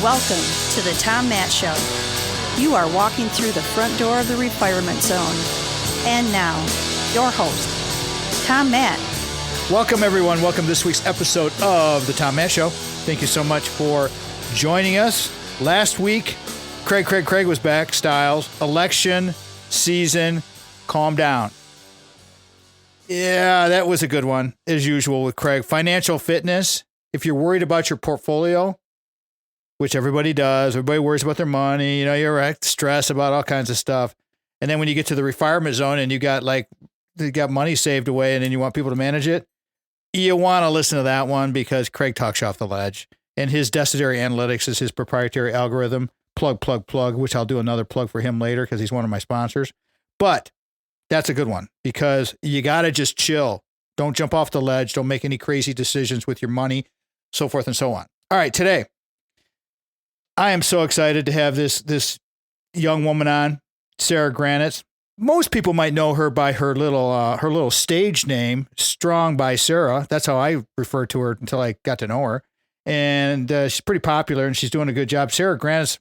Welcome to the Tom Matt Show. You are walking through the front door of the refirement zone. And now, your host, Tom Matt. Welcome, everyone. Welcome to this week's episode of the Tom Matt Show. Thank you so much for joining us. Last week, Craig was back. Styles, election season, calm down. Yeah, that was a good one, as usual with Craig. Financial fitness. If you're worried about your portfolio, which everybody does, everybody worries about their money, you're stressed about all kinds of stuff. And then when you get to the refirement zone and you got money saved away and then you want people to manage it, you want to listen to that one because Craig talks you off the ledge. And his Decideri Analytics is his proprietary algorithm, plug, which I'll do another plug for him later because he's one of my sponsors. But that's a good one because you got to just chill. Don't jump off the ledge. Don't make any crazy decisions with your money, so forth and so on. All right, today, I am so excited to have this young woman on, Sarah Granetz. Most people might know her by her little stage name, Strong by Sarah. That's how I referred to her until I got to know her. And she's pretty popular and she's doing a good job. Sarah Granetz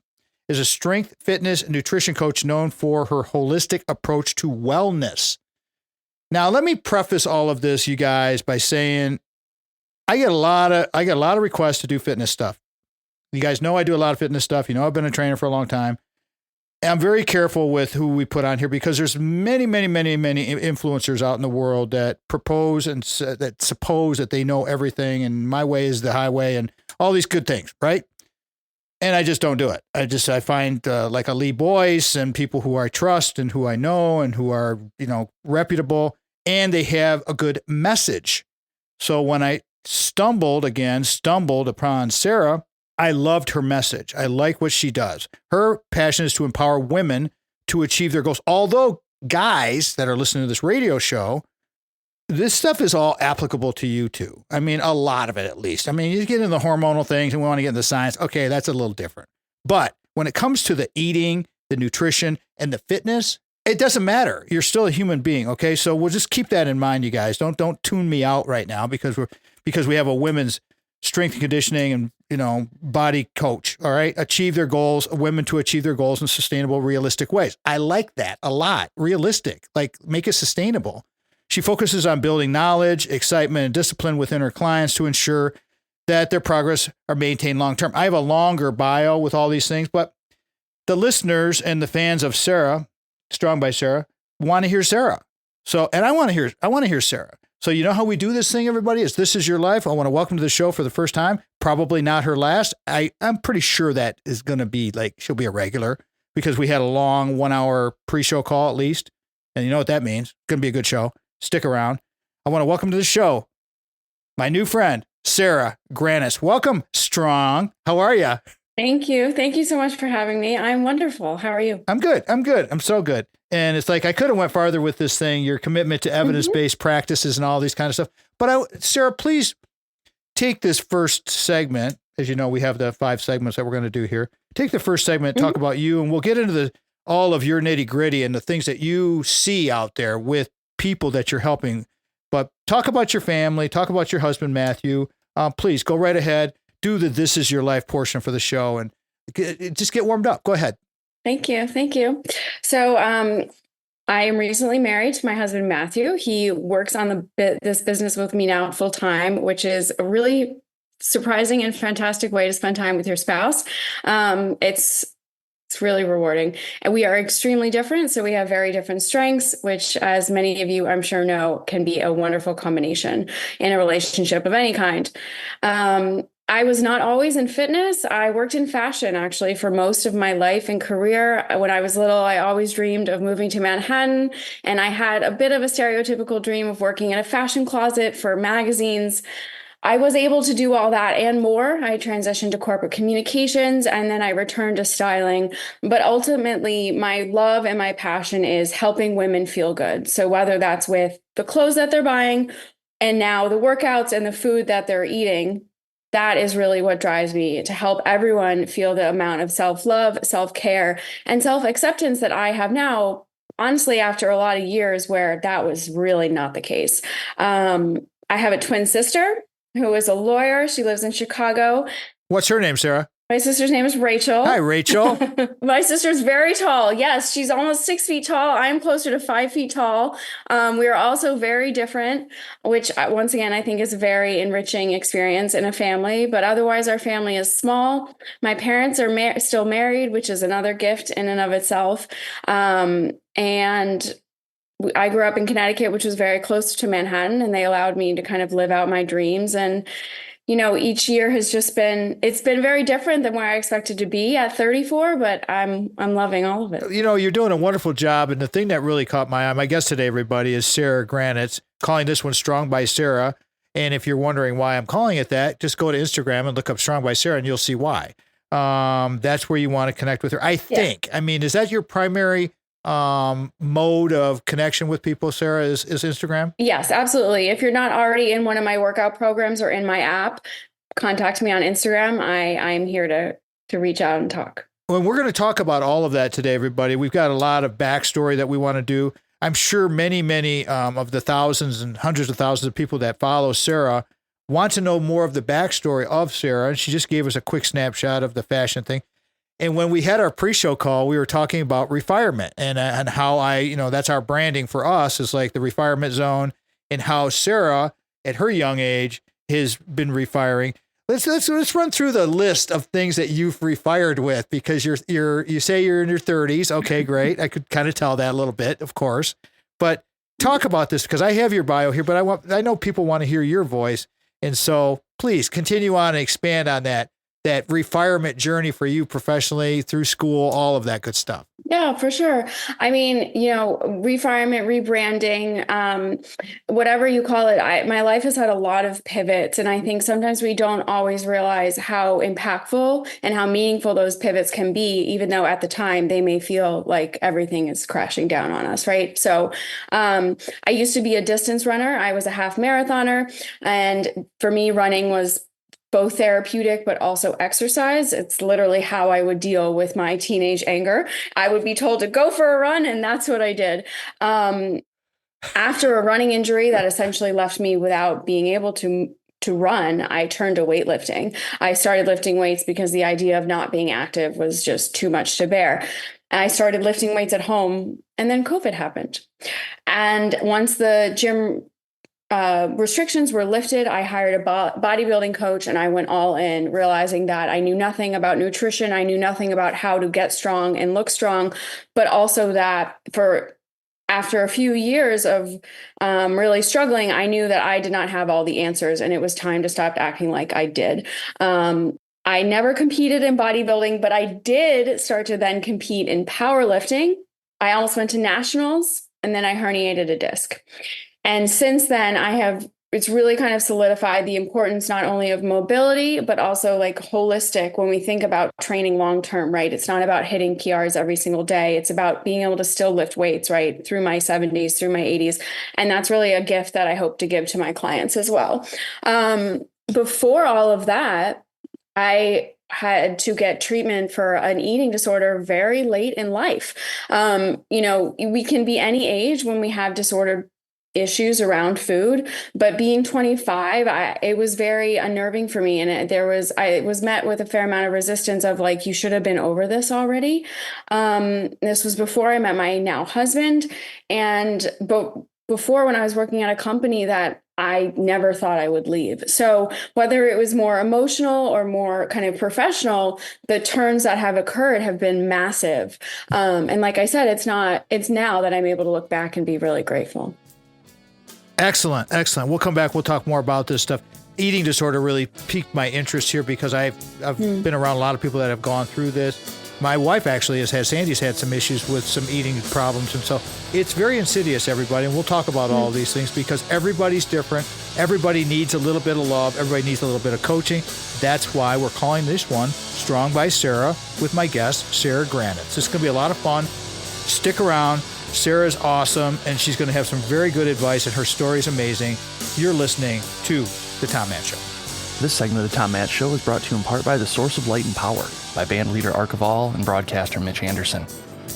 is a strength, fitness, and nutrition coach known for her holistic approach to wellness. Now, let me preface all of this, you guys, by saying I get a lot of requests to do fitness stuff. You guys know I do a lot of fitness stuff. I've been a trainer for a long time. And I'm very careful with who we put on here because there's many influencers out in the world that propose and that suppose that they know everything and my way is the highway and all these good things, right? And I just don't do it. I find like a Lee Boyce and people who I trust and who I know and who are, reputable and they have a good message. So when I stumbled upon Sarah, I loved her message. I like what she does. Her passion is to empower women to achieve their goals. Although guys that are listening to this radio show, this stuff is all applicable to you too. I mean, a lot of it at least. I mean, you get into the hormonal things and we want to get into the science. Okay, that's a little different. But when it comes to the eating, the nutrition, and the fitness, it doesn't matter. You're still a human being. Okay, so we'll just keep that in mind, you guys. Don't tune me out right now because we have a women's strength and conditioning and body coach. All right, achieve their goals. Women to achieve their goals in sustainable, realistic ways. I like that a lot. Realistic, like make it sustainable. She focuses on building knowledge, excitement, and discipline within her clients to ensure that their progress are maintained long term. I have a longer bio with all these things, but the listeners and the fans of Sarah, Strong by Sarah, want to hear Sarah. So, and I want to hear Sarah. So you know how we do this thing, everybody? Is This Is Your Life. I want to welcome to the show for the first time. Probably not her last. I'm pretty sure that is going to be she'll be a regular because we had a long 1 hour pre-show call at least. And you know what that means. It's going to be a good show. Stick around. I want to welcome to the show my new friend, Sarah Granetz. Welcome, Strong. How are you? Thank you. Thank you so much for having me. I'm wonderful. How are you? I'm good. I'm so good. And it's like I could have went farther with this thing, your commitment to evidence-based practices and all these kind of stuff. But Sarah, please take this first segment. As you know, we have the 5 segments that we're going to do here. Take the first segment, talk about you, and we'll get into all of your nitty-gritty and the things that you see out there with people that you're helping. But talk about your family, talk about your husband, Matthew. Please go right ahead. Do the This Is Your Life portion for the show and just get warmed up. Go ahead. Thank you. So I am recently married to my husband, Matthew. He works on this business with me now full time, which is a really surprising and fantastic way to spend time with your spouse. It's really rewarding. And we are extremely different. So we have very different strengths, which, as many of you I'm sure know, can be a wonderful combination in a relationship of any kind. I was not always in fitness. I worked in fashion, actually, for most of my life and career. When I was little, I always dreamed of moving to Manhattan. And I had a bit of a stereotypical dream of working in a fashion closet for magazines. I was able to do all that and more. I transitioned to corporate communications and then I returned to styling. But ultimately, my love and my passion is helping women feel good. So whether that's with the clothes that they're buying and now the workouts and the food that they're eating, that is really what drives me, to help everyone feel the amount of self-love, self-care, and self-acceptance that I have now, honestly, after a lot of years where that was really not the case. I have a twin sister who is a lawyer. She lives in Chicago. What's her name, Sarah? My sister's name is Rachel. Hi, Rachel. My sister's very tall. Yes, she's almost 6 feet tall. I'm closer to 5 feet tall. We are also very different, which once again, I think is a very enriching experience in a family. But otherwise, our family is small. My parents are still married, which is another gift in and of itself. And I grew up in Connecticut, which was very close to Manhattan, and they allowed me to kind of live out my dreams. And each year has it's been very different than where I expected to be at 34, but I'm loving all of it. You're doing a wonderful job. And the thing that really caught my eye, my guest today, everybody, is Sarah Granetz, calling this one Strong by Sarah. And if you're wondering why I'm calling it that, just go to Instagram and look up Strong by Sarah and you'll see why. That's where you want to connect with her. I think, I mean, is that your primary mode of connection with people, Sarah, is Instagram? Yes, absolutely. If you're not already in one of my workout programs or in my app, contact me on Instagram. I'm here to reach out and talk. Well, we're going to talk about all of that today, everybody. We've got a lot of backstory that we want to do. I'm sure many of the thousands and hundreds of thousands of people that follow Sarah want to know more of the backstory of Sarah. And she just gave us a quick snapshot of the fashion thing. And when we had our pre-show call, we were talking about refinement and how that's our branding for us is like the refinement zone, and how Sarah at her young age has been refiring. Let's run through the list of things that you've refired with, because you say you're in your 30s. Okay, great. I could kind of tell that a little bit, of course, but talk about this because I have your bio here, but I know people want to hear your voice. And so please continue on and expand on that refinement journey for you professionally, through school, all of that good stuff. Yeah, for sure. I mean, refinement, rebranding, whatever you call it, my life has had a lot of pivots. And I think sometimes we don't always realize how impactful and how meaningful those pivots can be, even though at the time they may feel like everything is crashing down on us, right? So I used to be a distance runner. I was a half marathoner. And for me, running was both therapeutic, but also exercise. It's literally how I would deal with my teenage anger. I would be told to go for a run, and that's what I did. After a running injury that essentially left me without being able to run, I turned to weightlifting. I started lifting weights because the idea of not being active was just too much to bear. I started lifting weights at home, and then COVID happened. And once the gym restrictions were lifted, I hired a bodybuilding coach, and I went all in, realizing that I knew nothing about nutrition. I knew nothing about how to get strong and look strong, but also that after a few years of really struggling, I knew that I did not have all the answers, and it was time to stop acting like I did. I never competed in bodybuilding, but I did start to then compete in powerlifting. I almost went to nationals, and then I herniated a disc. And since then, it's really kind of solidified the importance not only of mobility, but also like holistic when we think about training long-term, right? It's not about hitting PRs every single day. It's about being able to still lift weights, right? Through my 70s, through my 80s. And that's really a gift that I hope to give to my clients as well. Before all of that, I had to get treatment for an eating disorder very late in life. We can be any age when we have disordered issues around food, but being 25, it was very unnerving for me. And I was met with a fair amount of resistance of like, you should have been over this already. This was before I met my now husband. But before, when I was working at a company that I never thought I would leave. So whether it was more emotional or more kind of professional, the turns that have occurred have been massive. And like I said, it's now that I'm able to look back and be really grateful. Excellent. We'll come back. We'll talk more about this stuff. Eating disorder really piqued my interest here because I've been around a lot of people that have gone through this. My wife actually Sandy's had some issues with some eating problems. And so it's very insidious, everybody. And we'll talk about all of these things because everybody's different. Everybody needs a little bit of love. Everybody needs a little bit of coaching. That's why we're calling this one Strong by Sarah with my guest, Sarah Granetz. It's going to be a lot of fun. Stick around. Sarah's awesome, and she's going to have some very good advice, and her story is amazing. You're listening to The Tom Matt Show. This segment of The Tom Matt Show is brought to you in part by the Source of Light and Power by band leader Archival and broadcaster Mitch Anderson.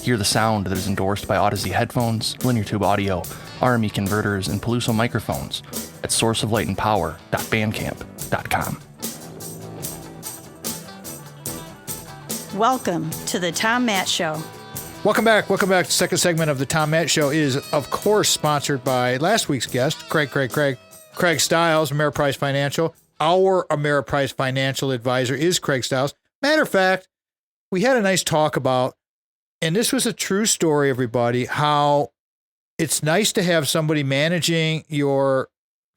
Hear the sound that is endorsed by Odyssey headphones, linear tube audio, RME converters, and Peluso microphones at sourceoflightandpower.bandcamp.com. Welcome to the Tom Matt Show. Welcome back. Welcome back. The second segment of the Tom Matt Show is, of course, sponsored by last week's guest, Craig Stiles, Ameriprise Financial. Our Ameriprise Financial advisor is Craig Stiles. Matter of fact, we had a nice talk about, and this was a true story, everybody, how it's nice to have somebody managing your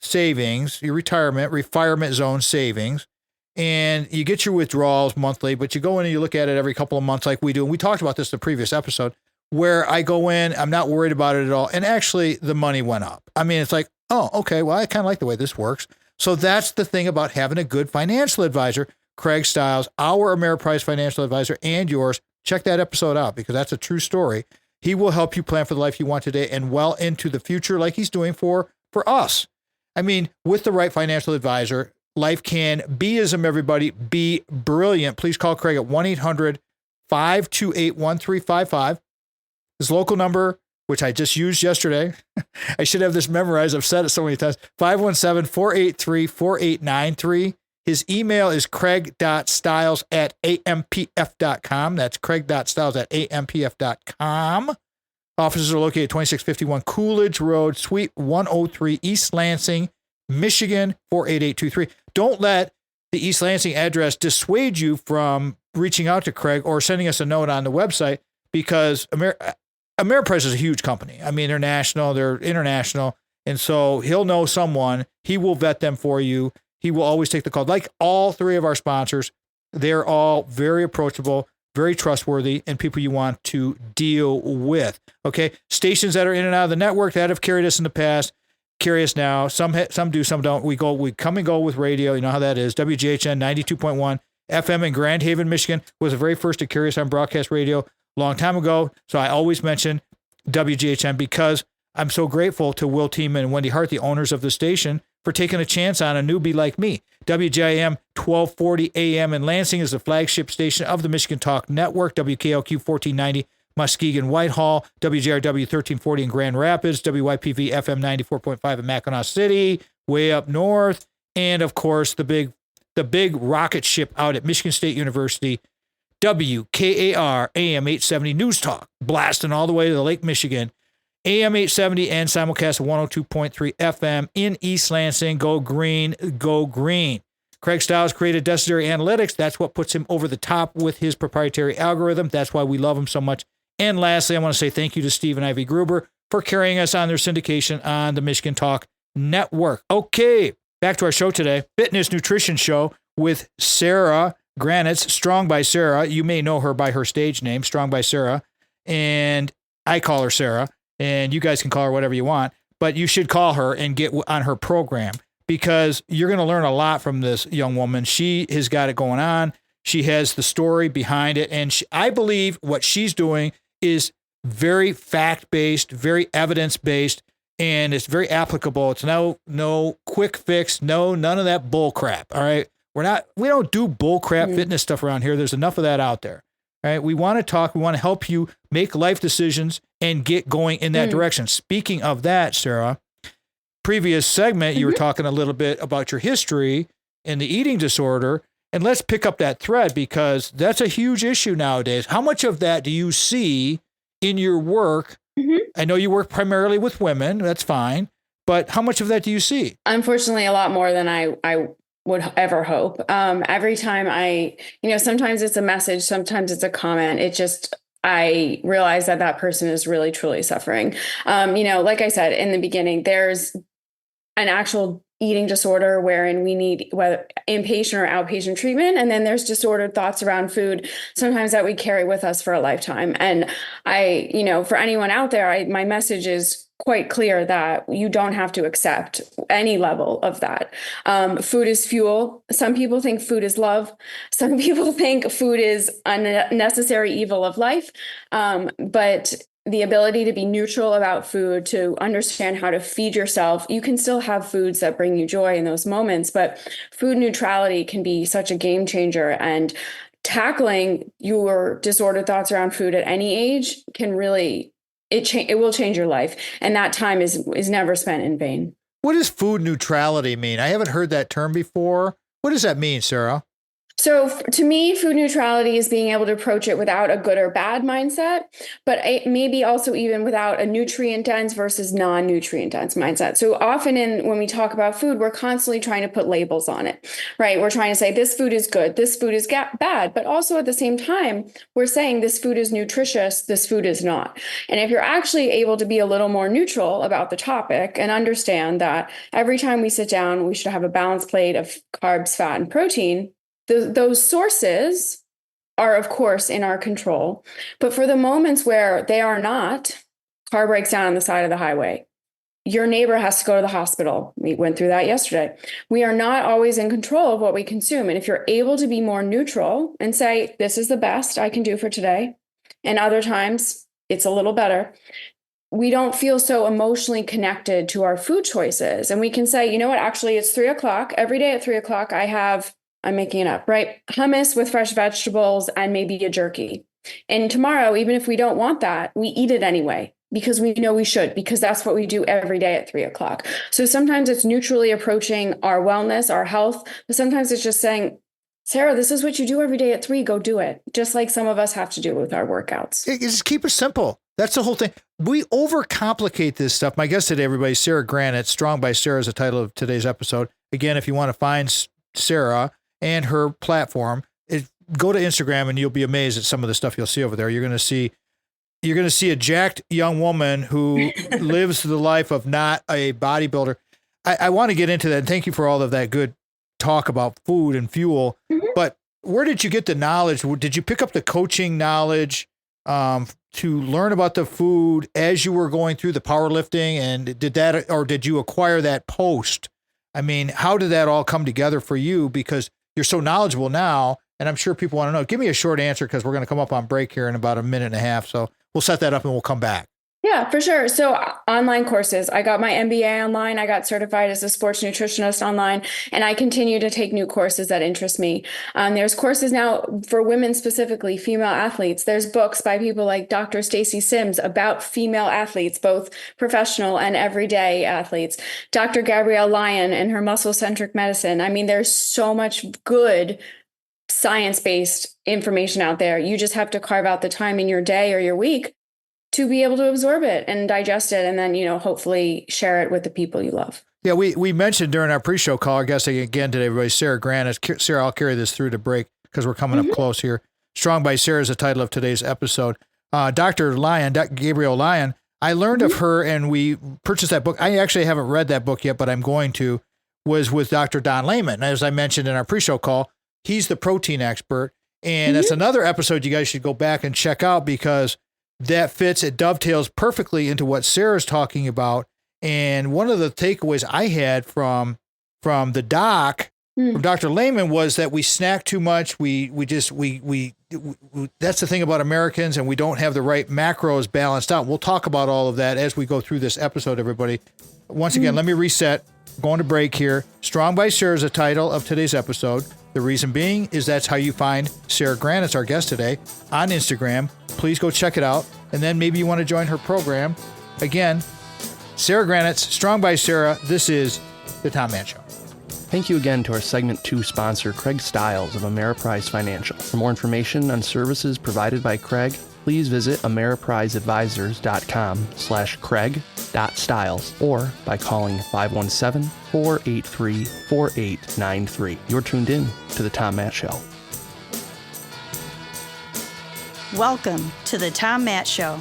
savings, your retirement zone savings, and you get your withdrawals monthly, but you go in and you look at it every couple of months like we do. And we talked about this in the previous episode, where I go in, I'm not worried about it at all. And actually the money went up. I mean, it's like, oh, okay, well, I kind of like the way this works. So that's the thing about having a good financial advisor, Craig Stiles, our Ameriprise Financial advisor and yours. Check that episode out because that's a true story. He will help you plan for the life you want today and well into the future like he's doing for us. I mean, with the right financial advisor, life can be-ism, everybody, be brilliant. Please call Craig at 1-800-528-1355. His local number, which I just used yesterday. I should have this memorized. I've said it so many times. 517-483-4893. His email is craig.stiles@ampf.com. That's craig.stiles@ampf.com. Offices are located at 2651 Coolidge Road, Suite 103, East Lansing, Michigan, 48823. Don't let the East Lansing address dissuade you from reaching out to Craig or sending us a note on the website because Ameriprise is a huge company. I mean, they're national, they're international. And so he'll know someone. He will vet them for you. He will always take the call. Like all three of our sponsors, they're all very approachable, very trustworthy, and people you want to deal with. Okay. Stations that are in and out of the network that have carried us in the past, carry us now. Some do, some don't. We come and go with radio. You know how that is. WGHN 92.1 FM in Grand Haven, Michigan was the very first to carry us on broadcast radio a long time ago. So I always mention WGHN because I'm so grateful to Will Tiemann and Wendy Hart, the owners of the station, for taking a chance on a newbie like me. WJIM 1240 AM in Lansing is the flagship station of the Michigan Talk Network. WKLQ 1490 Muskegon Whitehall, WJRW 1340 in Grand Rapids, WYPV FM 94.5 in Mackinac City, way up north, and of course the big rocket ship out at Michigan State University, WKAR AM 870 News Talk, blasting all the way to the Lake Michigan, AM 870 and simulcast at 102.3 FM in East Lansing. Go green, go green. Craig Stiles created Necessary Analytics. That's what puts him over the top with his proprietary algorithm. That's why we love him so much. And lastly, I want to say thank you to Steve and Ivy Gruber for carrying us on their syndication on the Michigan Talk Network. Okay, back to our show today. Fitness Nutrition Show with Sarah Granetz, Strong by Sarah. You may know her by her stage name, Strong by Sarah. And I call her Sarah. And you guys can call her whatever you want. But you should call her and get on her program because you're going to learn a lot from this young woman. She has got it going on. She has the story behind it. And I believe what she's doing is very fact-based, very evidence-based, and it's very applicable. It's no quick fix, none of that bull crap. All right. We don't do bull crap fitness stuff around here. There's enough of that out there. All right. We want to talk. We want to help you make life decisions and get going in that direction. Speaking of that, Sarah, previous segment, you were talking a little bit about your history and the eating disorder. And let's pick up that thread because that's a huge issue nowadays. How much of that do you see in your work? I know you work primarily with women. That's fine. But how much of that do you see? Unfortunately, a lot more than I would ever hope. Every time sometimes it's a message, sometimes it's a comment. I realize that person is really, truly suffering. Like I said in the beginning, there's an actual eating disorder wherein we need whether inpatient or outpatient treatment. And then there's disordered thoughts around food, sometimes that we carry with us for a lifetime. And for anyone out there, my message is quite clear that you don't have to accept any level of that. Food is fuel. Some people think food is love. Some people think food is a necessary evil of life. But the ability to be neutral about food, to understand how to feed yourself. You can still have foods that bring you joy in those moments, but food neutrality can be such a game changer. And tackling your disordered thoughts around food at any age can really, it will change your life. And that time is never spent in vain. What does food neutrality mean? I haven't heard that term before. What does that mean, Sarah? So to me, food neutrality is being able to approach it without a good or bad mindset, but maybe also even without a nutrient dense versus non-nutrient dense mindset. So often when we talk about food, we're constantly trying to put labels on it, right? We're trying to say this food is good, this food is bad, but also at the same time, we're saying this food is nutritious, this food is not. And if you're actually able to be a little more neutral about the topic and understand that every time we sit down, we should have a balanced plate of carbs, fat, and protein. Those sources are, of course, in our control. But for the moments where they are not, car breaks down on the side of the highway. Your neighbor has to go to the hospital. We went through that yesterday. We are not always in control of what we consume. And if you're able to be more neutral and say, this is the best I can do for today, and other times it's a little better, we don't feel so emotionally connected to our food choices. And we can say, you know what, actually, it's 3:00. Every day at 3:00, I'm making it up, right? Hummus with fresh vegetables and maybe a jerky. And tomorrow, even if we don't want that, we eat it anyway because we know we should, because that's what we do every day at 3:00. So sometimes it's neutrally approaching our wellness, our health, but sometimes it's just saying, Sarah, this is what you do every day at 3, go do it. Just like some of us have to do with our workouts. Just keep it simple. That's the whole thing. We overcomplicate this stuff. My guest today, everybody, Sarah Granetz. Strong by Sarah is the title of today's episode. Again, if you want to find Sarah and her platform, go to Instagram and you'll be amazed at some of the stuff you'll see over there. You're going to see a jacked young woman who lives the life of not a bodybuilder. I want to get into that. And thank you for all of that good talk about food and fuel. Mm-hmm. But where did you get the knowledge? Did you pick up the coaching knowledge to learn about the food as you were going through the powerlifting? And did you acquire that post? I mean, how did that all come together for you? Because you're so knowledgeable now, and I'm sure people want to know. Give me a short answer because we're going to come up on break here in about a minute and a half. So we'll set that up and we'll come back. Yeah, for sure. So online courses, I got my MBA online. I got certified as a sports nutritionist online, and I continue to take new courses that interest me. There's courses now for women, specifically female athletes. There's books by people like Dr. Stacy Sims about female athletes, both professional and everyday athletes. Dr. Gabrielle Lyon and her muscle-centric medicine. I mean, there's so much good science-based information out there. You just have to carve out the time in your day or your week to be able to absorb it and digest it, and then, hopefully share it with the people you love. Yeah, we mentioned during our pre-show call, our guest again today, everybody, Sarah Granetz. Sarah, I'll carry this through to break because we're coming up close here. Strong by Sarah is the title of today's episode. Dr. Lyon, Gabrielle Lyon, I learned of her and we purchased that book. I actually haven't read that book yet, but I'm going to, was with Dr. Don Layman. As I mentioned in our pre-show call, he's the protein expert. And that's another episode you guys should go back and check out because it dovetails perfectly into what Sarah's talking about. And one of the takeaways I had from the doc, from Dr. Layman, was that we snack too much. We that's the thing about Americans, and we don't have the right macros balanced out. We'll talk about all of that as we go through this episode, everybody. Once again, let me reset. Going to break here. Strong by Sarah is the title of today's episode. The reason being is that's how you find Sarah Granetz, our guest today, on Instagram. Please go check it out. And then maybe you want to join her program. Again, Sarah Granetz, Strong by Sarah. This is The Tom Mann Show. Thank you again to our Segment 2 sponsor, Craig Stiles of Ameriprise Financial. For more information on services provided by Craig, please visit ameripriseadvisors.com/Craig.Stiles or by calling 517-483-4893. You're tuned in to The Tom Mann Show. Welcome to the Tom Mann Show.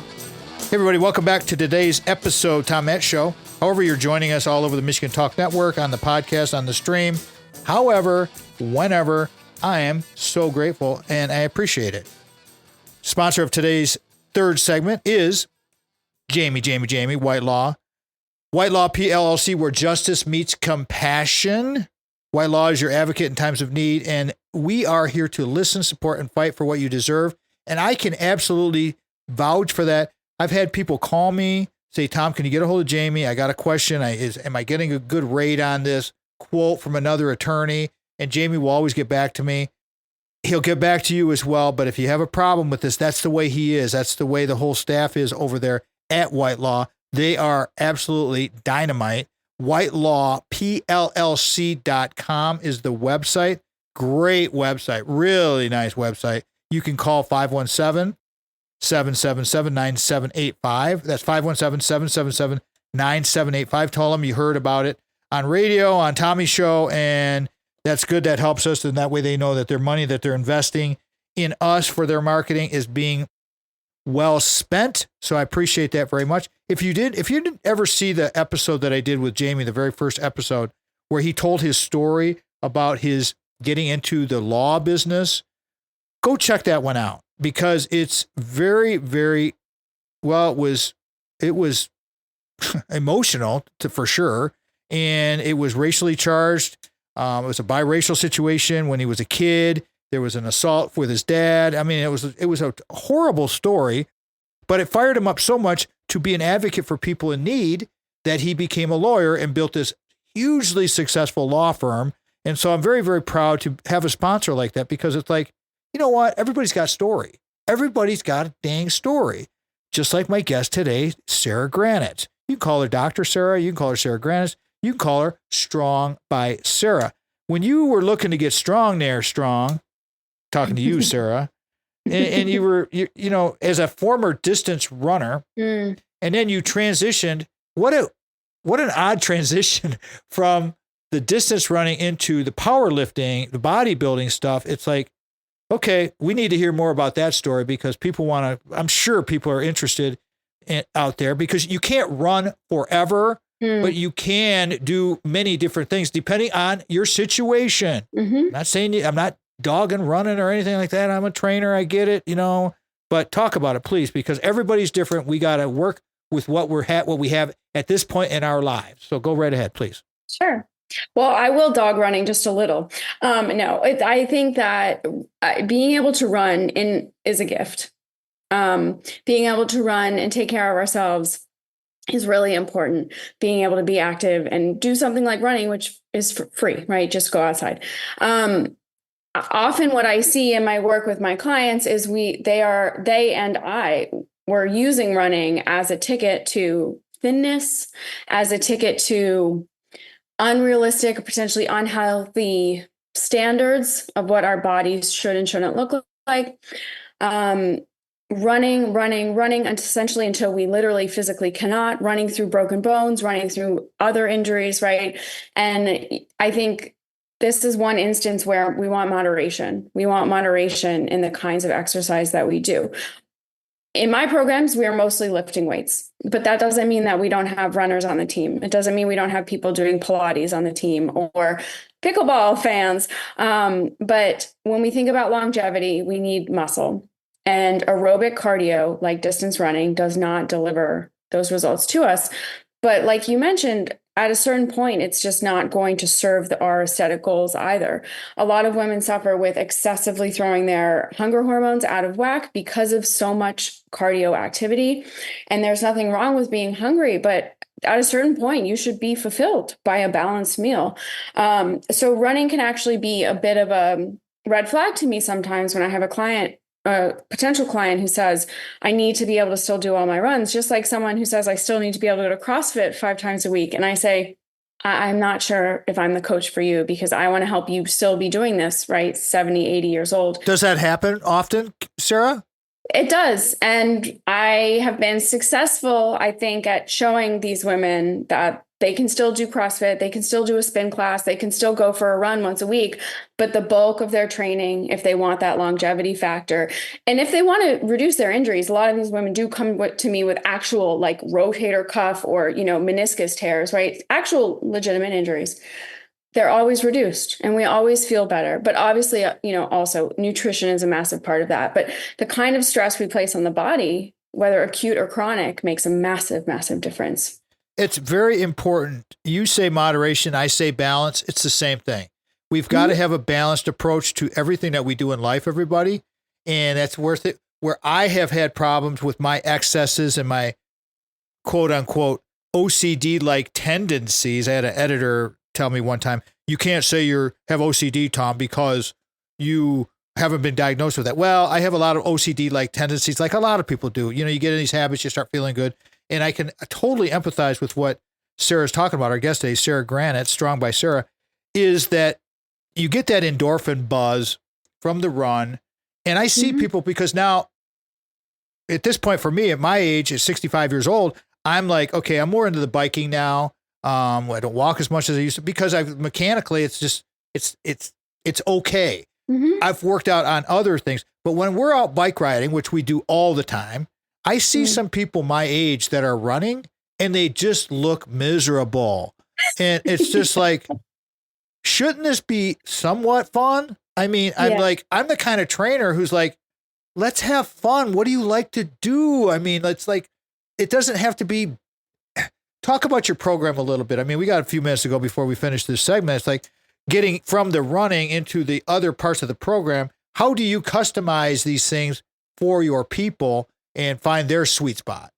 Hey everybody, welcome back to today's episode, Tom Mann Show. However, you're joining us all over the Michigan Talk Network, on the podcast, on the stream. However, whenever, I am so grateful and I appreciate it. Sponsor of today's third segment is Jamie, White Law. White Law PLLC, where justice meets compassion. White Law is your advocate in times of need, and we are here to listen, support, and fight for what you deserve. And I can absolutely vouch for that. I've had people call me, say, Tom, can you get a hold of Jamie? I got a question. Am I getting a good rate on this quote from another attorney? And Jamie will always get back to me. He'll get back to you as well. But if you have a problem with this, that's the way he is. That's the way the whole staff is over there at White Law. They are absolutely dynamite. WhiteLawPLLC.com is the website. Great website, really nice website. You can call 517-777-9785. That's 517-777-9785. Tell them you heard about it on radio, on Tommy's show, and that's good. That helps us, and that way they know that their money that they're investing in us for their marketing is being well spent. So I appreciate that very much. If you didn't ever see the episode that I did with Jamie, the very first episode, where he told his story about his getting into the law business, go check that one out, because it's very, very, well, it was emotional for sure. And it was racially charged. It was a biracial situation when he was a kid. There was an assault with his dad. I mean, it was a horrible story, but it fired him up so much to be an advocate for people in need that he became a lawyer and built this hugely successful law firm. And so I'm very, very proud to have a sponsor like that, because it's like, you know what? Everybody's got a story. Everybody's got a dang story. Just like my guest today, Sarah Granetz. You can call her Dr. Sarah. You can call her Sarah Granetz. You can call her Strong by Sarah. When you were looking to get strong there, Strong, talking to you, Sarah, and you were, you know, as a former distance runner, and then you transitioned. What an odd transition from the distance running into the powerlifting, the bodybuilding stuff. It's like, okay, we need to hear more about that story, because people want to, I'm sure people are interested out there, because you can't run forever, but you can do many different things depending on your situation. I'm not saying I'm not dogging running or anything like that. I'm a trainer. I get it, you know, but talk about it, please, because everybody's different. We got to work with what we have at this point in our lives. So go right ahead, please. Sure. Well, I will dog running just a little. I think that being able to run is a gift. Being able to run and take care of ourselves is really important. Being able to be active and do something like running, which is free, right? Just go outside. Often what I see in my work with my clients is they and I were using running as a ticket to thinness, as a ticket to unrealistic, potentially unhealthy standards of what our bodies should and shouldn't look like. Running essentially until we literally physically cannot, running through broken bones, running through other injuries, right? And I think this is one instance where we want moderation. We want moderation in the kinds of exercise that we do. In my programs, we are mostly lifting weights, but that doesn't mean that we don't have runners on the team. It doesn't mean we don't have people doing Pilates on the team or pickleball fans. But when we think about longevity, we need muscle. And aerobic cardio, like distance running, does not deliver those results to us. But like you mentioned, at a certain point, it's just not going to serve our aesthetic goals either. A lot of women suffer with excessively throwing their hunger hormones out of whack because of so much cardio activity. And there's nothing wrong with being hungry, but at a certain point, you should be fulfilled by a balanced meal. So running can actually be a bit of a red flag to me sometimes when I have a potential client who says, I need to be able to still do all my runs, just like someone who says, I still need to be able to go to CrossFit 5 times a week. And I say, I'm not sure if I'm the coach for you, because I want to help you still be doing this, right? 70, 80 years old. Does that happen often, Sarah? It does. And I have been successful, I think, at showing these women that they can still do CrossFit, they can still do a spin class, they can still go for a run once a week, but the bulk of their training, if they want that longevity factor, and if they want to reduce their injuries, a lot of these women do come to me with actual like rotator cuff or, meniscus tears, right? Actual legitimate injuries. They're always reduced and we always feel better. But obviously, also nutrition is a massive part of that. But the kind of stress we place on the body, whether acute or chronic, makes a massive, massive difference. It's very important. You say moderation, I say balance. It's the same thing. We've got to have a balanced approach to everything that we do in life, everybody. And that's worth it. Where I have had problems with my excesses and my quote unquote OCD-like tendencies. I had an editor tell me one time, you can't say you have OCD, Tom, because you haven't been diagnosed with that. Well, I have a lot of OCD-like tendencies, like a lot of people do. You get in these habits, you start feeling good. And I can totally empathize with what Sarah's talking about. Our guest today, Sarah Granetz, Strong by Sarah, is that you get that endorphin buzz from the run. And I see people, because now at this point for me, at my age, at 65 years old, I'm like, okay, I'm more into the biking now. I don't walk as much as I used to, because mechanically, it's just, it's okay. I've worked out on other things, but when we're out bike riding, which we do all the time, I see some people my age that are running and they just look miserable. And it's just like, shouldn't this be somewhat fun? I mean, I'm the kind of trainer who's like, let's have fun. What do you like to do? I mean, it doesn't have to be, talk about your program a little bit. I mean, we got a few minutes to go before we finish this segment. It's like getting from the running into the other parts of the program. How do you customize these things for your people and find their sweet spot?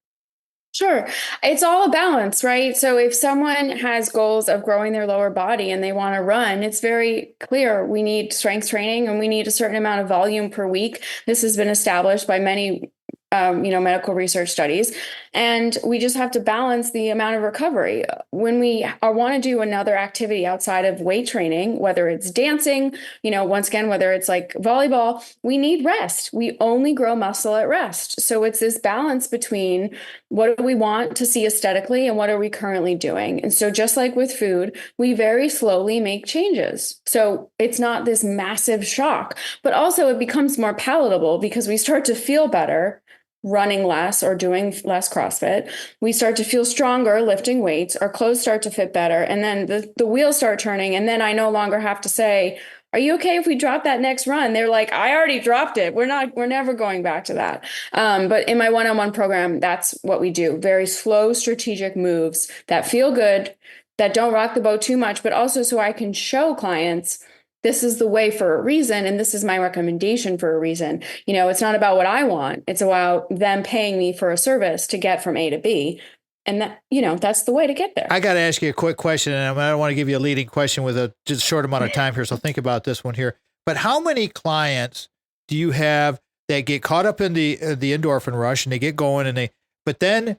Sure. It's all a balance, right? So if someone has goals of growing their lower body and they want to run, it's very clear we need strength training and we need a certain amount of volume per week. This has been established by many medical research studies. And we just have to balance the amount of recovery. When we want to do another activity outside of weight training, whether it's dancing, once again, whether it's like volleyball, we need rest. We only grow muscle at rest. So it's this balance between what do we want to see aesthetically and what are we currently doing? And so just like with food, we very slowly make changes. So it's not this massive shock, but also it becomes more palatable because we start to feel better running less or doing less CrossFit. We start to feel stronger lifting weights. Our clothes start to fit better. And then the wheels start turning. And then I no longer have to say, are you okay if we drop that next run? They're like, I already dropped it. We're never going back to that. But in my one-on-one program, that's what we do. Very slow, strategic moves that feel good, that don't rock the boat too much, but also so I can show clients this is the way for a reason, and this is my recommendation for a reason. It's not about what I want. It's about them paying me for a service to get from A to B. And that, that's the way to get there. I got to ask you a quick question, and I don't want to give you a leading question with a just short amount of time here. So think about this one here. But how many clients do you have that get caught up in the endorphin rush and they get going but then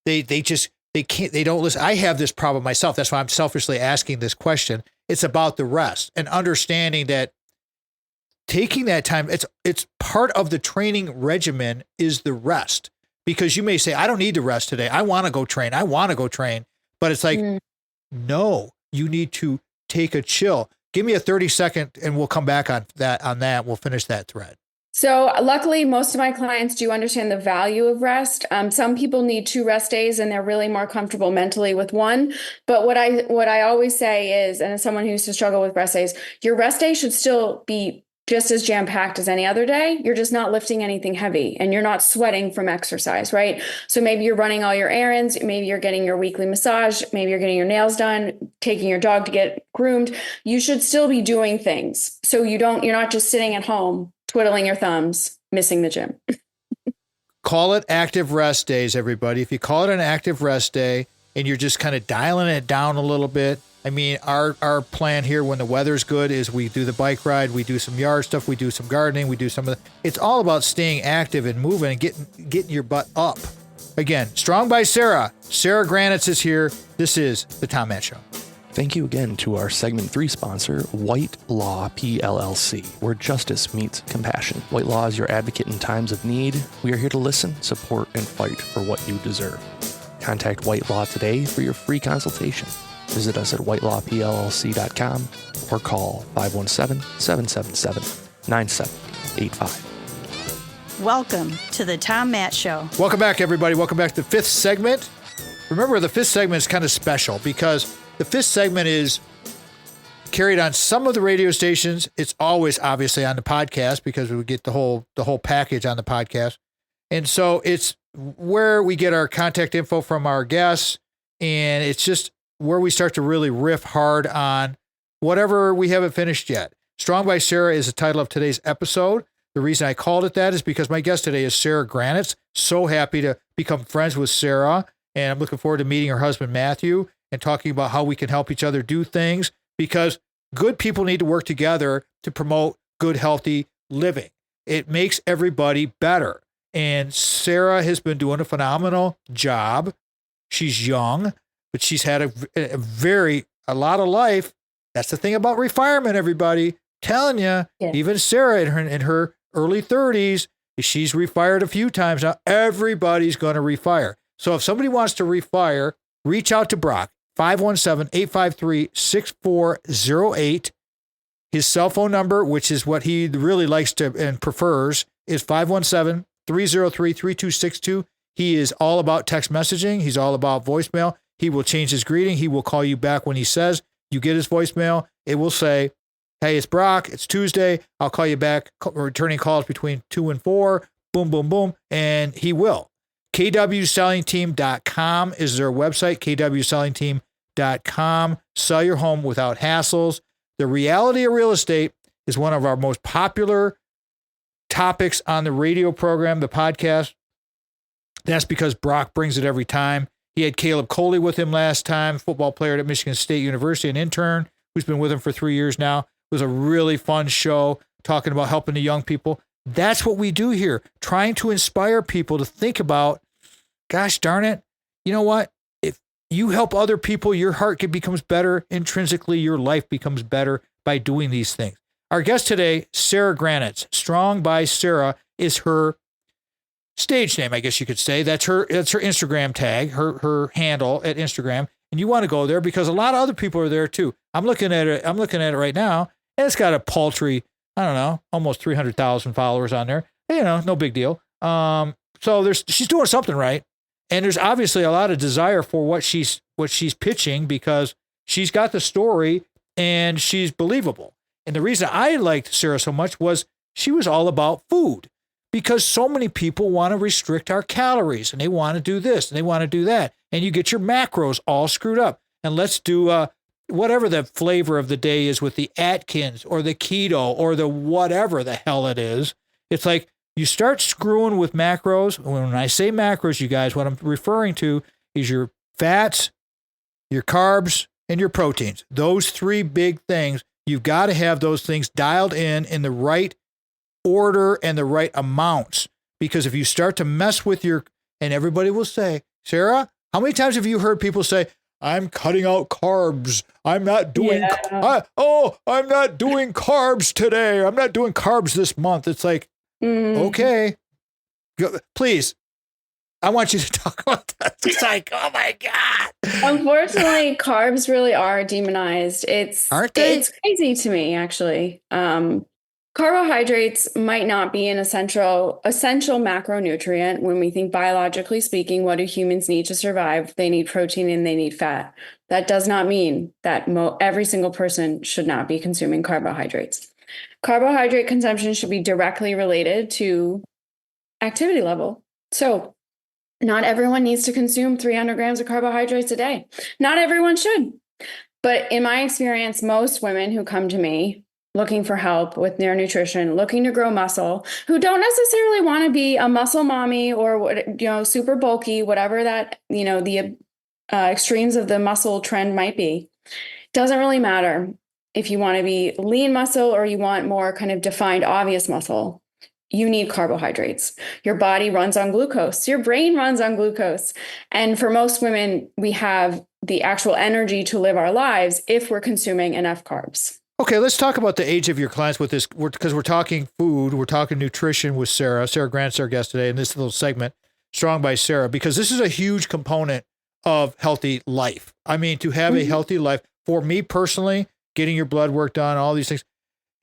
they don't listen. I have this problem myself. That's why I'm selfishly asking this question. It's about the rest and understanding that taking that time, it's part of the training regimen is the rest, because you may say, I don't need to rest today. I want to go train. But it's like, no, you need to take a chill. Give me a 30-second and we'll come back on that. We'll finish that thread. So luckily, most of my clients do understand the value of rest. Some people need 2 rest days and they're really more comfortable mentally with 1. But what I always say is, and as someone who used to struggle with rest days, your rest day should still be just as jam-packed as any other day. You're just not lifting anything heavy and you're not sweating from exercise, right? So maybe you're running all your errands. Maybe you're getting your weekly massage. Maybe you're getting your nails done, taking your dog to get groomed. You should still be doing things. So you're not just sitting at home twiddling your thumbs, missing the gym. Call it active rest days, everybody. If you call it an active rest day and you're just kind of dialing it down a little bit. I mean, our plan here when the weather's good is we do the bike ride, we do some yard stuff, we do some gardening, we do some of it's all about staying active and moving and getting your butt up. Again, Strong by Sarah. Sarah Granetz is here. This is the Tom Matt Show. Thank you again to our segment 3 sponsor, White Law PLLC, where justice meets compassion. White Law is your advocate in times of need. We are here to listen, support, and fight for what you deserve. Contact White Law today for your free consultation. Visit us at whitelawpllc.com or call 517-777-9785. Welcome to the Tom Matt Show. Welcome back, everybody. Welcome back to the 5th segment. Remember, the 5th segment is kind of special because the 5th segment is carried on some of the radio stations. It's always obviously on the podcast because we get the whole package on the podcast. And so it's where we get our contact info from our guests, and it's just where we start to really riff hard on whatever we haven't finished yet. Strong by Sarah is the title of today's episode. The reason I called it that is because my guest today is Sarah Granetz. So happy to become friends with Sarah, and I'm looking forward to meeting her husband, Matthew, and talking about how we can help each other do things, because good people need to work together to promote good, healthy living. It makes everybody better. And Sarah has been doing a phenomenal job. She's young, but she's had a lot of life That's the thing about refinement, everybody. Telling you, even Sarah in her early 30s, she's refired a few times now. Everybody's going to refire. So if somebody wants to refire, reach out to Brock, 517-853-6408. His cell phone number, which is what he really likes to and prefers, is 517-303-3262. He is all about text messaging. He's all about voicemail. He will change his greeting. He will call you back when he says you get his voicemail. It will say, hey, it's Brock. It's Tuesday. I'll call you back. Returning calls between 2 and 4. Boom, boom, boom. And he will. kwsellingteam.com is their website. kwsellingteam.com. Sell your home without hassles. The reality of real estate is one of our most popular topics on the radio program, the podcast. That's because Brock brings it every time. He had Caleb Coley with him last time, football player at Michigan State University, an intern who's been with him for 3 years now. It was a really fun show talking about helping the young people. That's what we do here, trying to inspire people to think about, gosh darn it, you know what? If you help other people, your heart becomes better. Intrinsically, your life becomes better by doing these things. Our guest today, Sarah Granetz. Strong by Sarah is her stage name, I guess you could say. That's her Instagram tag, her handle at Instagram. And you want to go there because a lot of other people are there too. I'm looking at it right now, and it's got a paltry, I don't know, almost 300,000 followers on there. You know, no big deal. So she's doing something right. And there's obviously a lot of desire for what she's pitching because she's got the story and she's believable. And the reason I liked Sarah so much was she was all about food because so many people want to restrict our calories and they want to do this and they want to do that. And you get your macros all screwed up. And let's do whatever the flavor of the day is with the Atkins or the keto or the whatever the hell it is. It's like, you start screwing with macros. When I say macros, you guys, what I'm referring to is your fats, your carbs, and your proteins. Those three big things, you've got to have those things dialed in the right order and the right amounts. Because if you start to mess with and everybody will say, Sarah, how many times have you heard people say, I'm cutting out carbs. I'm not doing, I'm not doing carbs today. I'm not doing carbs this month. It's like, okay, please. I want you to talk about that. It's like, oh my God. Unfortunately, carbs really are demonized. Aren't they? It's crazy to me, actually. Carbohydrates might not be an essential macronutrient. When we think biologically speaking, what do humans need to survive? They need protein and they need fat. That does not mean that every single person should not be consuming carbohydrates. Carbohydrate consumption should be directly related to activity level. So not everyone needs to consume 300 grams of carbohydrates a day. Not everyone should. But in my experience, most women who come to me looking for help with their nutrition, looking to grow muscle, who don't necessarily want to be a muscle mommy or, super bulky, whatever that, the extremes of the muscle trend might be, doesn't really matter. If you want to be lean muscle or you want more kind of defined, obvious muscle, you need carbohydrates. Your body runs on glucose. Your brain runs on glucose. And for most women, we have the actual energy to live our lives if we're consuming enough carbs. Okay, let's talk about the age of your clients with this, because we're talking food, we're talking nutrition with Sarah. Sarah Grant's our guest today in this little segment, Strong by Sarah, because this is a huge component of healthy life. I mean, to have a healthy life, for me personally, getting your blood work done, all these things,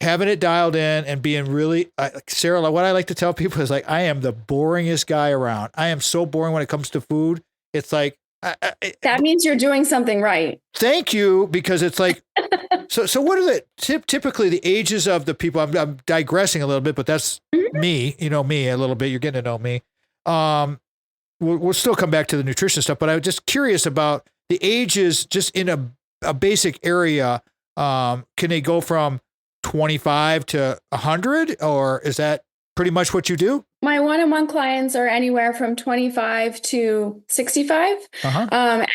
having it dialed in and being really, Sarah, what I like to tell people is like, I am the boringest guy around. I am so boring when it comes to food. It's like, that means you're doing something right. Thank you, because it's like, so what are typically the ages of the people? I'm digressing a little bit, but that's me, me a little bit. You're getting to know me. We'll still come back to the nutrition stuff, but I was just curious about the ages just in a basic area. Can they go from 25 to 100, or is that pretty much what you do? My one-on-one clients are anywhere from 25 to 65.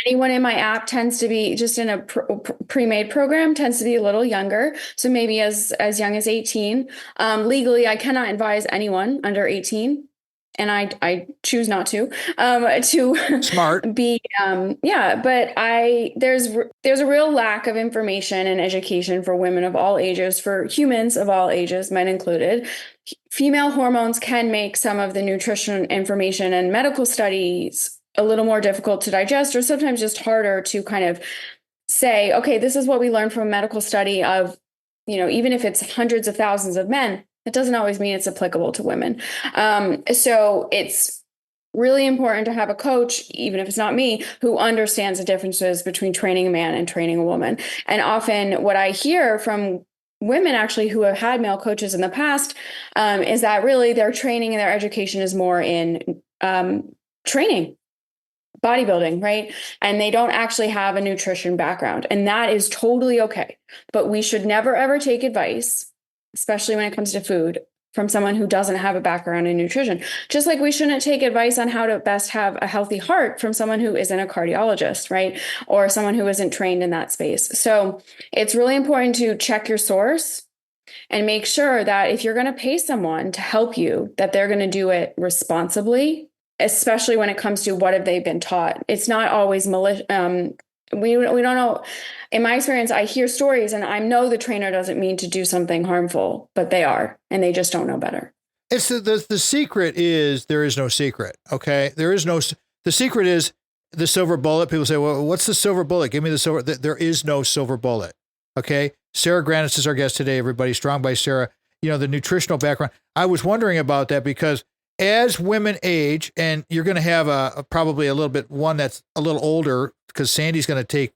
Anyone in my app tends to be just in a pre-made program, tends to be a little younger. So maybe as young as 18. Legally, I cannot advise anyone under 18 and I choose not to Smart. be but there's a real lack of information and education for women of all ages, for humans of all ages, men included. Female hormones can make some of the nutrition information and medical studies a little more difficult to digest, or sometimes just harder to kind of say, okay, this is what we learned from a medical study of, even if it's hundreds of thousands of men, it doesn't always mean it's applicable to women. So it's really important to have a coach, even if it's not me, who understands the differences between training a man and training a woman. And often what I hear from women actually who have had male coaches in the past is that really their training and their education is more in training, bodybuilding, right? And they don't actually have a nutrition background. And that is totally okay. But we should never, ever take advice, especially when it comes to food, from someone who doesn't have a background in nutrition. Just like we shouldn't take advice on how to best have a healthy heart from someone who isn't a cardiologist, right? Or someone who isn't trained in that space. So it's really important to check your source and make sure that if you're going to pay someone to help you, that they're going to do it responsibly, especially when it comes to what have they been taught. It's not always malicious. We don't know. In my experience, I hear stories and I know the trainer doesn't mean to do something harmful, but they are, and they just don't know better. It's the secret is there is no secret. Okay. The secret is the silver bullet. People say, well, what's the silver bullet? Give me the silver. There is no silver bullet. Okay. Sarah Granetz is our guest today, everybody. Strong by Sarah. The nutritional background. I was wondering about that because as women age, and you're going to have probably a little bit one that's a little older, because Sandy's going to take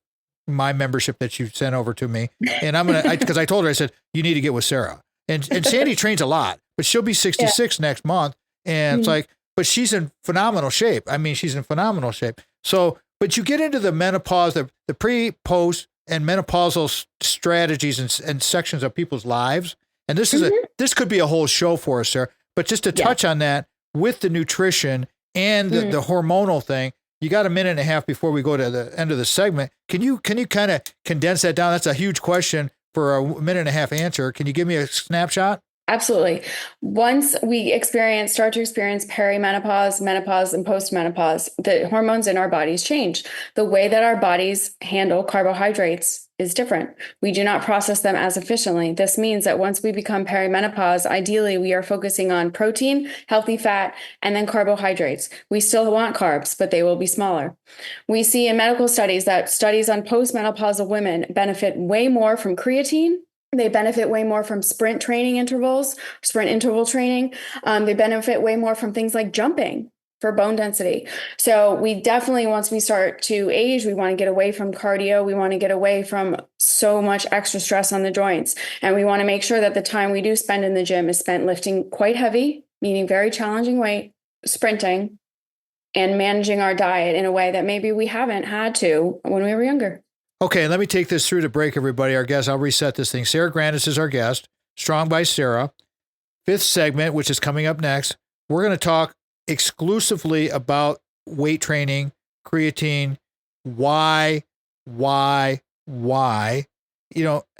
my membership that you sent over to me, and I'm going to, because I told her, I said, you need to get with Sarah, and Sandy trains a lot, but she'll be 66 next month, and it's like, but she's in phenomenal shape. I mean, she's in phenomenal shape. So, but you get into the menopause, the pre, post, and menopausal strategies and sections of people's lives, and this is this could be a whole show for us, Sarah. But just to touch on that with the nutrition and the hormonal thing. You got a minute and a half before we go to the end of the segment. Can you kind of condense that down? That's a huge question for a minute and a half answer. Can you give me a snapshot? Absolutely. Once we start to experience perimenopause, menopause, and postmenopause, the hormones in our bodies change. The way that our bodies handle carbohydrates is different. We do not process them as efficiently. This means that once we become perimenopause, ideally we are focusing on protein, healthy fat, and then carbohydrates. We still want carbs, but they will be smaller. We see in medical studies that studies on postmenopausal women benefit way more from creatine. They benefit way more from sprint interval training. They benefit way more from things like jumping for bone density. So we definitely, once we start to age, we want to get away from cardio. We want to get away from so much extra stress on the joints. And we want to make sure that the time we do spend in the gym is spent lifting quite heavy, meaning very challenging weight, sprinting, and managing our diet in a way that maybe we haven't had to when we were younger. Okay, let me take this through to break, everybody. Our guest, I'll reset this thing. Sarah Granetz is our guest, Strong by Sarah. Fifth segment, which is coming up next, we're going to talk exclusively about weight training, creatine, why.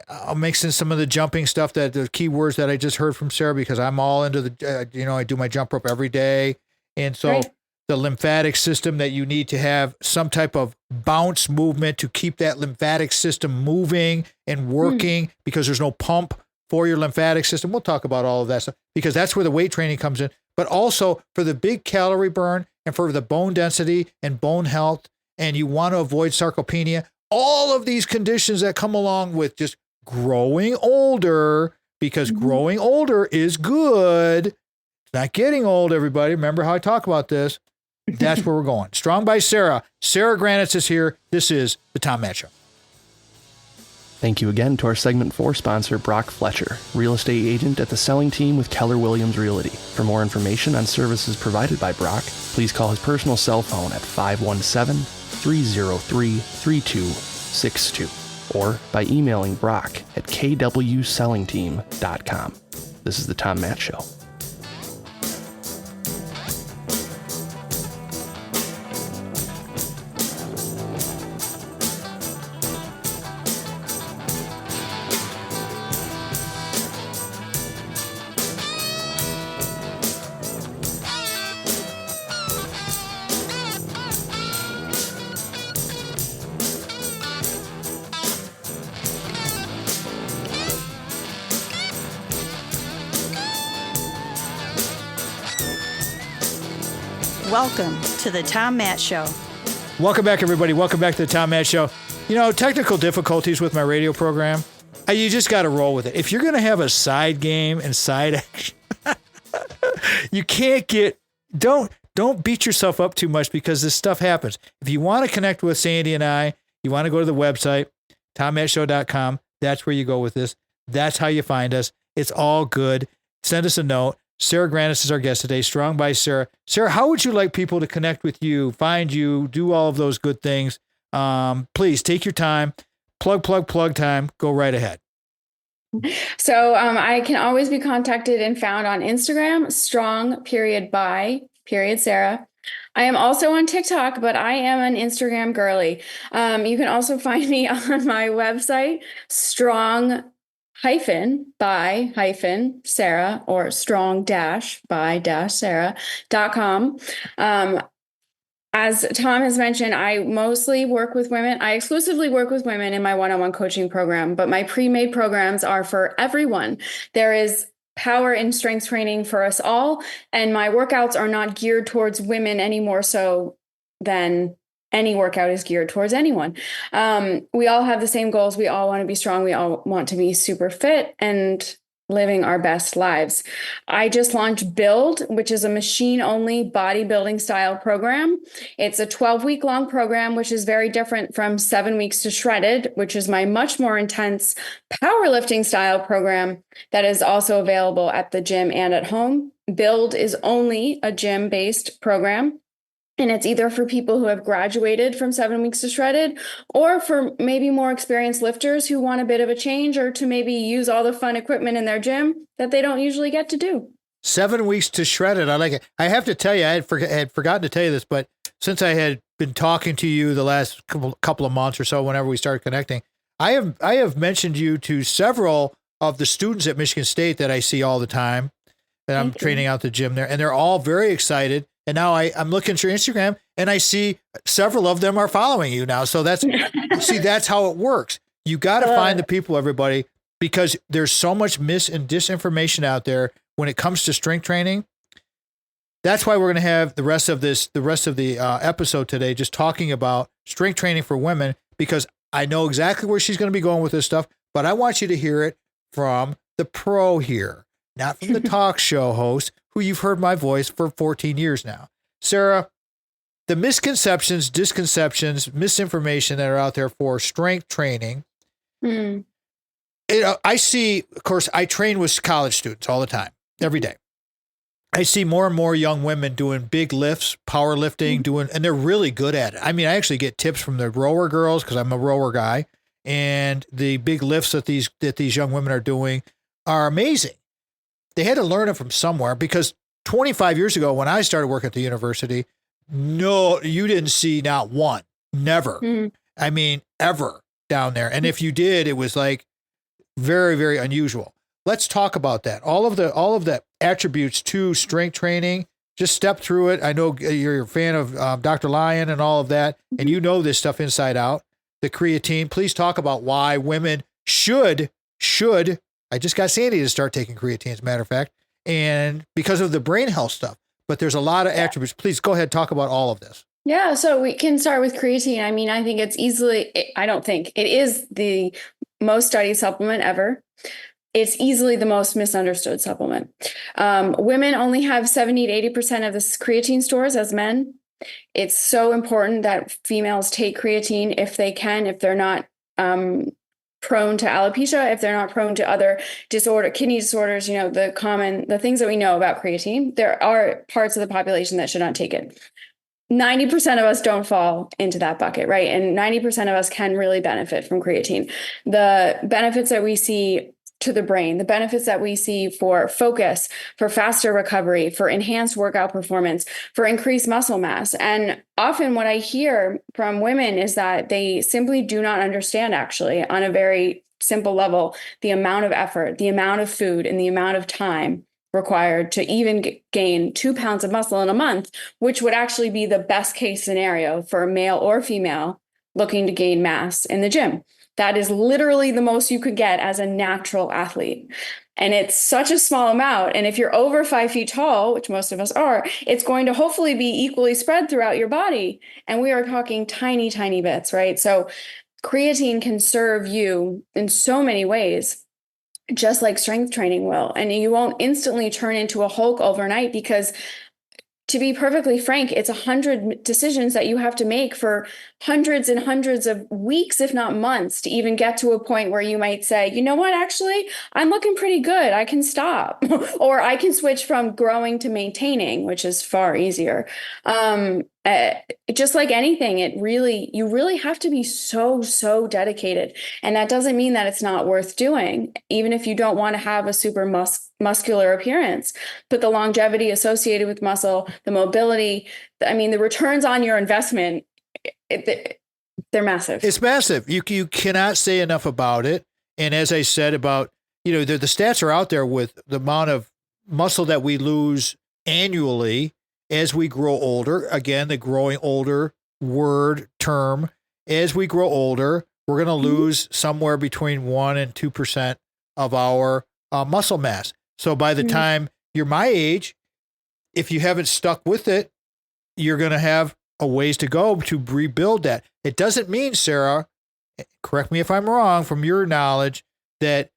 I'll mix in some of the jumping stuff, that the keywords that I just heard from Sarah, because I'm all into the, I do my jump rope every day. And so the lymphatic system, that you need to have some type of bounce movement to keep that lymphatic system moving and working, because there's no pump for your lymphatic system. We'll talk about all of that stuff, because that's where the weight training comes in, but also for the big calorie burn and for the bone density and bone health. And you want to avoid sarcopenia, all of these conditions that come along with just growing older, because growing older is good. It's not getting old, everybody. Remember how I talk about this. That's where we're going. Strong by Sarah. Sarah Granetz is here. This is the Tom Matt Show. Thank you again to our segment 4 sponsor, Brock Fletcher, real estate agent at the selling team with Keller Williams Realty. For more information on services provided by Brock, please call his personal cell phone at 517-303-3262 or by emailing Brock at kwsellingteam.com. This is the Tom Matt Show. Welcome to the Tom Matt Show. Welcome back, everybody. Welcome back to the Tom Matt Show. You know, technical difficulties with my radio program. You just got to roll with it. If you're going to have a side game and side action, you can't don't beat yourself up too much because this stuff happens. If you want to connect with Sandy and I, you want to go to the website, tommattshow.com. That's where you go with this. That's how you find us. It's all good. Send us a note. Sarah Granetz is our guest today. Strong by Sarah. Sarah, how would you like people to connect with you, find you, do all of those good things? Please take your time. Plug time. Go right ahead. So I can always be contacted and found on Instagram, strong.by.Sarah. I am also on TikTok, but I am an Instagram girly. You can also find me on my website, strong-by-Sarah or strong-by-Sarah.com. As Tom has mentioned, I mostly work with women. I exclusively work with women in my one-on-one coaching program, but my pre-made programs are for everyone. There is power and strength training for us all, and my workouts are not geared towards women any more so than any workout is geared towards anyone. We all have the same goals. We all want to be strong. We all want to be super fit and living our best lives. I just launched Build, which is a machine-only bodybuilding style program. It's a 12-week long program, which is very different from 7 weeks to Shredded, which is my much more intense powerlifting style program that is also available at the gym and at home. Build is only a gym-based program. And it's either for people who have graduated from 7 weeks to Shredded or for maybe more experienced lifters who want a bit of a change or to maybe use all the fun equipment in their gym that they don't usually get to do. 7 weeks to Shredded. I like it. I have to tell you, I had forgotten to tell you this, but since I had been talking to you the last couple of months or so, whenever we started connecting, I have mentioned you to several of the students at Michigan State that I see all the time that I'm training out the gym there, and they're all very excited. And now I'm looking through Instagram and I see several of them are following you now. So that's how it works. You got to find the people, everybody, because there's so much mis and disinformation out there when it comes to strength training. That's why we're going to have the rest of the episode today, just talking about strength training for women, because I know exactly where she's going to be going with this stuff, but I want you to hear it from the pro here, not from the talk show host, who you've heard my voice for 14 years now. Sarah, the misconceptions, disconceptions, misinformation that are out there for strength training. I see, of course, I train with college students all the time, every day. I see more and more young women doing big lifts, powerlifting, and they're really good at it. I mean, I actually get tips from the rower girls because I'm a rower guy, and the big lifts that these young women are doing are amazing. They had to learn it from somewhere, because 25 years ago, when I started working at the university, no, you didn't see not one, never. I mean, ever down there. And if you did, it was like very, very unusual. Let's talk about that. All of the attributes to strength training. Just step through it. I know you're a fan of Dr. Lyon and all of that, and you know this stuff inside out. The creatine. Please talk about why women should. I just got Sandy to start taking creatine, as a matter of fact, and because of the brain health stuff. But there's a lot of attributes. Please go ahead, talk about all of this. Yeah, so we can start with creatine. I mean, I think it is the most studied supplement ever. It's easily the most misunderstood supplement. Women only have 70 to 80% of the creatine stores as men. It's so important that females take creatine if they can, if they're not prone to alopecia, if they're not prone to other kidney disorders, the things that we know about creatine. There are parts of the population that should not take it. 90% of us don't fall into that bucket, right? And 90% of us can really benefit from creatine. The benefits that we see to the brain, the benefits that we see for focus, for faster recovery, for enhanced workout performance, for increased muscle mass. And often what I hear from women is that they simply do not understand, actually, on a very simple level, the amount of effort, the amount of food, and the amount of time required to even gain 2 pounds of muscle in a month, which would actually be the best case scenario for a male or female looking to gain mass in the gym. That is literally the most you could get as a natural athlete. And it's such a small amount. And if you're over 5 feet tall, which most of us are, it's going to hopefully be equally spread throughout your body. And we are talking tiny, tiny bits, right? So creatine can serve you in so many ways, just like strength training will. And you won't instantly turn into a Hulk overnight, because to be perfectly frank, it's 100 decisions that you have to make for hundreds and hundreds of weeks, if not months, to even get to a point where you might say, you know what, actually, I'm looking pretty good. I can stop. Or I can switch from growing to maintaining, which is far easier. Just like anything, you really have to be so dedicated. And that doesn't mean that it's not worth doing, even if you don't want to have a super muscular appearance. But the longevity associated with muscle, the mobility, the returns on your investment, they're massive. It's massive. You cannot say enough about it. And as I said about, the stats are out there with the amount of muscle that we lose annually as we grow older. Again, the growing older term. As we grow older, we're going to lose somewhere between 1% and 2% of our muscle mass. So by the time you're my age, if you haven't stuck with it, you're going to have a ways to go to rebuild that. It doesn't mean, Sarah, correct me if I'm wrong, from your knowledge, that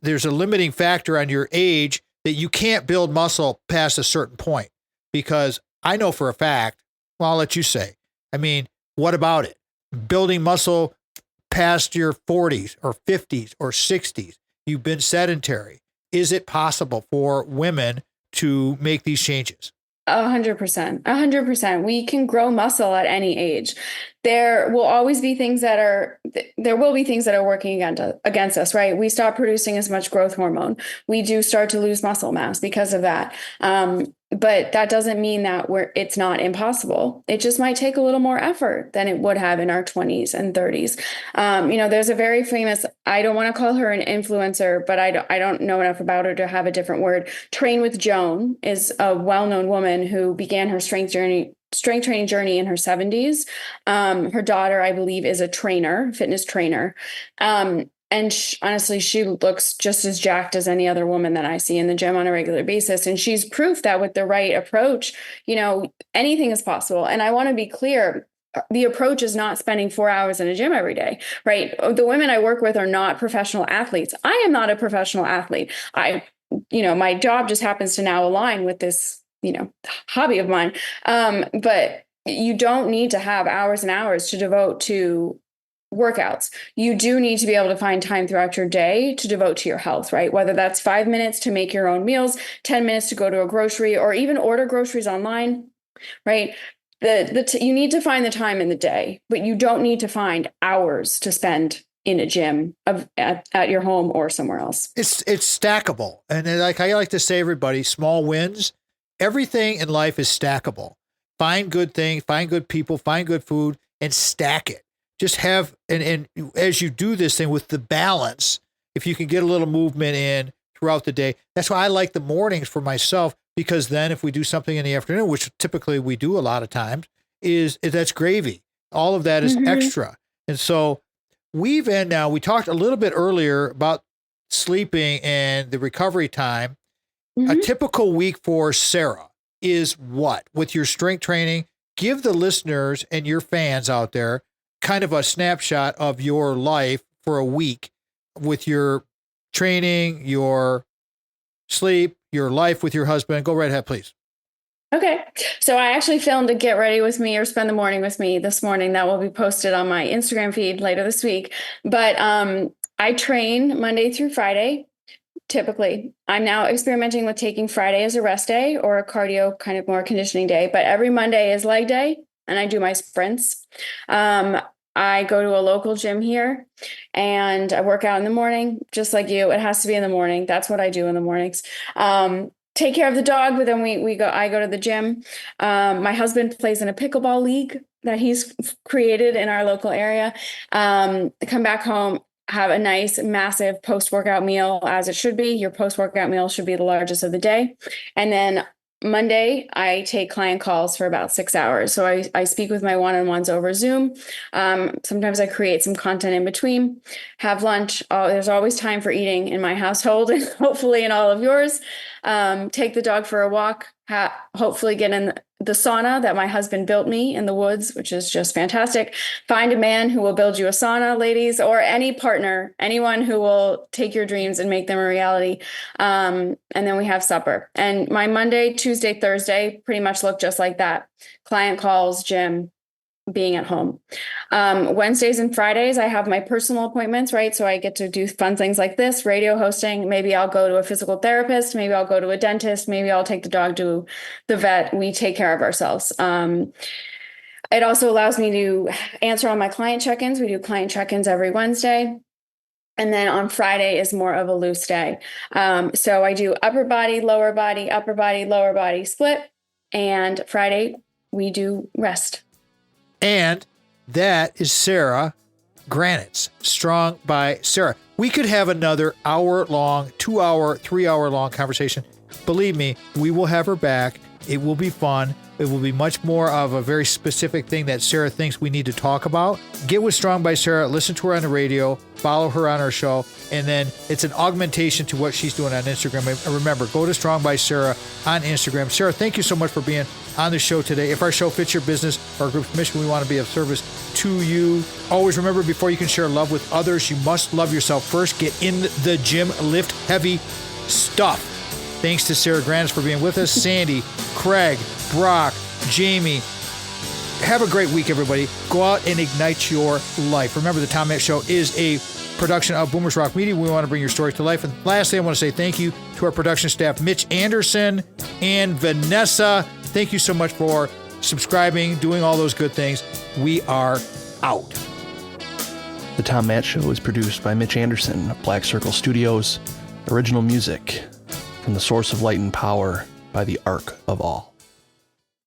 there's a limiting factor on your age that you can't build muscle past a certain point. Because I know for a fact, well, I'll let you say, what about it? Building muscle past your 40s or 50s or 60s, you've been sedentary. Is it possible for women to make these changes? 100%. 100%. We can grow muscle at any age. There will be things that are working against us, right? We stop producing as much growth hormone. We do start to lose muscle mass because of that. But that doesn't mean that it's not impossible. It just might take a little more effort than it would have in our 20s and 30s. There's a very famous, I don't want to call her an influencer, but I don't know enough about her to have a different word. Train with Joan is a well-known woman who began her strength training journey in her 70s. Her daughter, I believe, is a fitness trainer. And honestly, she looks just as jacked as any other woman that I see in the gym on a regular basis. And she's proof that with the right approach, anything is possible. And I want to be clear, the approach is not spending 4 hours in a gym every day, right? The women I work with are not professional athletes. I am not a professional athlete. My job just happens to now align with this, hobby of mine. But you don't need to have hours and hours to devote to workouts. You do need to be able to find time throughout your day to devote to your health, right? Whether that's 5 minutes to make your own meals, 10 minutes to go to a grocery, or even order groceries online, right? You need to find the time in the day, but you don't need to find hours to spend in a gym at your home or somewhere else. It's stackable. And like I like to say, everybody, small wins. Everything in life is stackable. Find good things, find good people, find good food, and stack it. Just have, and as you do this thing with the balance, if you can get a little movement in throughout the day, that's why I like the mornings for myself, because then if we do something in the afternoon, which typically we do a lot of times, that's gravy. All of that is extra. And so we talked a little bit earlier about sleeping and the recovery time. A typical week for Sarah is what? With your strength training, give the listeners and your fans out there kind of a snapshot of your life for a week with your training, your sleep, your life with your husband. Go right ahead, please. Okay. So I actually filmed a Get Ready With Me or Spend the Morning With Me this morning. That will be posted on my Instagram feed later this week. But I train Monday through Friday. Typically, I'm now experimenting with taking Friday as a rest day or a cardio kind of more conditioning day. But every Monday is leg day, and I do my sprints. I go to a local gym here and I work out in the morning, just like you. It has to be in the morning. That's what I do in the mornings. Take care of the dog, but then I go to the gym. My husband plays in a pickleball league that he's created in our local area. Come back home, have a nice, massive post-workout meal, as it should be. Your post-workout meal should be the largest of the day. And then Monday, I take client calls for about 6 hours. So I speak with my one-on-ones over Zoom. Sometimes I create some content in between, have lunch. There's always time for eating in my household and hopefully in all of yours. Take the dog for a walk, hopefully get in the sauna that my husband built me in the woods, which is just fantastic. Find a man who will build you a sauna, ladies, or any partner, anyone who will take your dreams and make them a reality. And then we have supper. And my Monday, Tuesday, Thursday pretty much look just like that. Client calls, gym, being at home. Wednesdays and Fridays, I have my personal appointments, right? So I get to do fun things like this, radio hosting. Maybe I'll go to a physical therapist. Maybe I'll go to a dentist. Maybe I'll take the dog to the vet. We take care of ourselves. It also allows me to answer all my client check-ins. We do client check-ins every Wednesday. And then on Friday is more of a loose day. So I do upper body, lower body split. And Friday, we do rest. And that is Sarah Granetz, Strong by Sarah. We could have another hour-long, 2-hour, 3-hour-long conversation. Believe me, we will have her back. It will be fun. It will be much more of a very specific thing that Sarah thinks we need to talk about. Get with Strong by Sarah, listen to her on the radio, follow her on her show, and then it's an augmentation to what she's doing on Instagram. And remember, go to Strong by Sarah on Instagram. Sarah, thank you so much for being on the show today. If our show fits your business or our group's mission, we want to be of service to you. Always remember, before you can share love with others, you must love yourself first. Get in the gym, lift heavy stuff. Thanks to Sarah Granetz for being with us. Sandy, Craig, Brock, Jamie. Have a great week, everybody. Go out and ignite your life. Remember, the Tom Matt Show is a production of Boomers Rock Media. We want to bring your story to life. And lastly, I want to say thank you to our production staff, Mitch Anderson and Vanessa. Thank you so much for subscribing, doing all those good things. We are out. The Tom Matt Show is produced by Mitch Anderson of Black Circle Studios. Original music from the Source of Light and Power by the Ark of All.